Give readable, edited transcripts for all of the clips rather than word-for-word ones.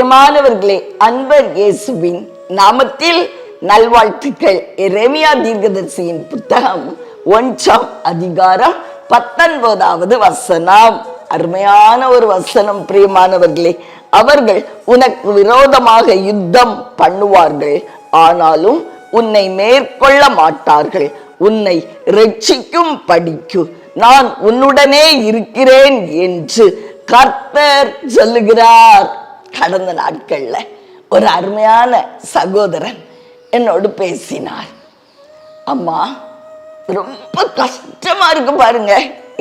பிரியமானவர்களே, அன்பர் இயேசுவின் நாமத்தில் நல்வாழ்த்துக்கள். எரேமியா தீர்க்கதரிசியின் புத்தகம் 1ஆம் அதிகாரம் 19வது வசனம். அருமையான ஒரு வசனம் பிரியமானவர்களே. அவர்கள் உனக்கு விரோதமாக யுத்தம் பண்ணுவார்கள், ஆனாலும் உன்னை மேற்கொள்ள மாட்டார்கள். உன்னை ரட்சிக்கும் படிக்கு நான் உன்னுடனே இருக்கிறேன் என்று கர்த்தர் சொல்லுகிறார். கடந்த நாட்கள்ல ஒரு அருமையான சகோதரன் என்னோடு பேசினார். அம்மா, ரொம்ப கஷ்டமா இருக்கு பாருங்க,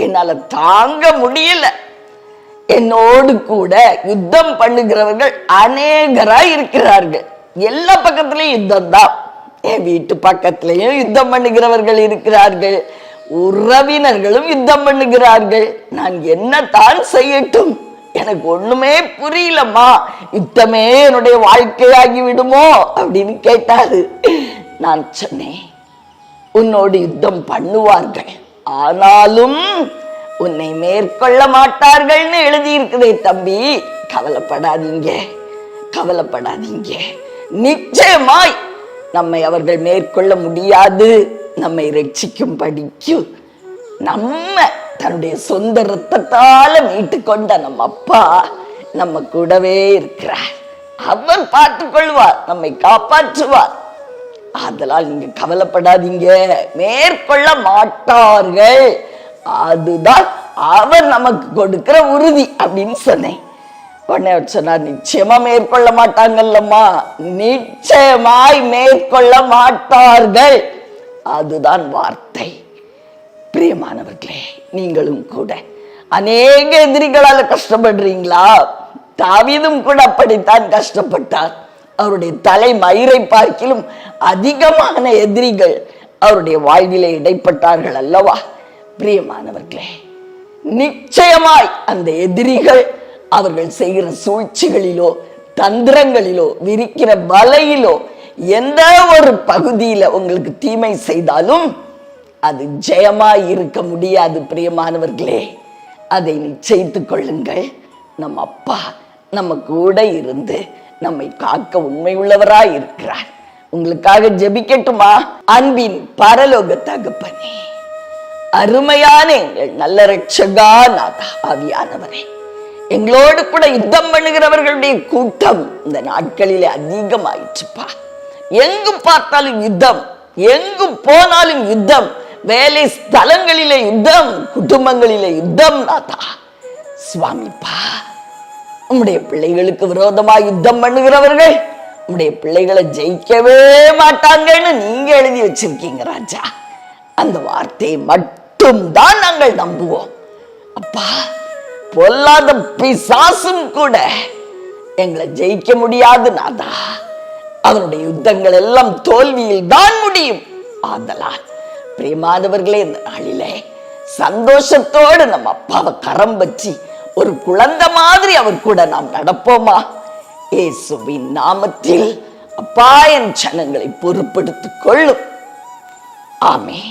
என்னால தாங்க முடியல. என்னோடு கூட யுத்தம் பண்ணுகிறவர்கள் அநேகராய் இருக்கிறார்கள். எல்லா பக்கத்திலையும் யுத்தம் தான். என் வீட்டு பக்கத்திலையும் யுத்தம் பண்ணுகிறவர்கள் இருக்கிறார்கள், உறவினர்களும் யுத்தம் பண்ணுகிறார்கள். நான் என்னத்தான் செய்யட்டும்? எனக்கு ஒண்ணுமே புரியலம்மா. யுத்தமே என்னுடைய வாழ்க்கையாகி விடுமோ அப்படின்னு கேட்டாரு. நான் சொன்னேன், உன்னோடு யுத்தம் பண்ணுவார்கள், ஆனாலும் உன்னை மேற்கொள்ள மாட்டார்கள்னு எழுதி இருக்குதே தம்பி. கவலைப்படாதீங்க, கவலைப்படாதீங்க. நிச்சயமாய் நம்மை அவர்கள் மேற்கொள்ள முடியாது. நம்மை ரட்சிக்கும் படிக்கு நம்ம தன்னுடைய சொந்த ரத்தத்தால மீட்டு கொண்ட நம்ம அப்பா நம்ம கூடவே இருக்கிறார். அவர் பார்த்துக் கொள்வார், நம்மை காப்பாற்றுவார். அதனால் நீங்க கவலைப்படாதீங்க, மேற்கொள்ள மாட்டார்கள். அதுதான் அவர் நமக்கு கொடுக்கிற உறுதி அப்படின்னு சொன்னேன். உடனே சொன்னார், நிச்சயமா மேற்கொள்ள மாட்டாங்கல்லம்மா, நிச்சயமாய் மேற்கொள்ள மாட்டார்கள். அதுதான் வார்த்தை. பிரியமானவர்களே, நீங்களும் கூட அநேக எதிரிகளால கஷ்டப்படுறீங்களா? தாவீதும் கூட அப்படித்தான் கஷ்டப்பட்டார். அவருடைய தலை மயிரை பார்க்கிலும் அதிகமான எதிரிகள் அவருடைய வாழ்விலே இடைப்பட்டார்கள் அல்லவா? பிரியமானவர்களே, நிச்சயமாய் அந்த எதிரிகள் அவர்கள் செய்கிற சூழ்ச்சிகளிலோ தந்திரங்களிலோ விரிக்கிற வலையிலோ எந்த ஒரு பகுதியில உங்களுக்கு தீமை செய்தாலும் அது ஜெயமாய் இருக்க முடியாது. பிரியமானவர்களே, அதை நிச்சயித்துக் கொள்ளுங்கள். நம்ம அப்பா நம்ம கூட இருந்து நம்மை காக்க உண்மை உள்ளவராய் இருக்கிறார். உங்களுக்காக ஜெபிக்கட்டுமா? அன்பின் பரலோக தகப்பனே, அருமையான எங்கள் நல்ல ரட்சகா நாதா ஆவியானவரே, எங்களோடு கூட யுத்தம் பண்ணுகிறவர்களுடைய கூட்டம் இந்த நாட்களிலே அதிகமாயிற்றுப்பா. எங்கு பார்த்தாலும் யுத்தம், எங்கு போனாலும் யுத்தம், வேலை ஸ்தலங்களிலே யுத்தம், குடும்பங்களிலே யுத்தம். நாதா சுவாமிப்பா, உம்முடைய பிள்ளைகளுக்கு விரோதமா யுத்தம் பண்ணுகிறவர்கள் உம்முடைய பிள்ளைகளை ஜெயிக்கவே மாட்டாங்கன்னு நீங்க எழுதி வச்சிருக்கீங்க ராஜா. அந்த வார்த்தையை மட்டும் தான் நாங்கள் நம்புவோம் அப்பா. பொல்லாத பிசாசும் கூட எங்களை ஜெயிக்க முடியாது நாதா. அவனுடைய யுத்தங்கள் எல்லாம் தோல்வியில் தான் முடியும். ஆதலால் பிரியமானவர்களே, இந்த நாளிலே சந்தோஷத்தோடு நம்ம அப்பாவை கரம் வச்சு ஒரு குழந்தை மாதிரி அவர் கூட நாம் நடப்போமா? இயேசுவின் நாமத்தில் அப்பா, என் ஜனங்களை பொறுப்படுத்திக் கொள்ளும். ஆமென்.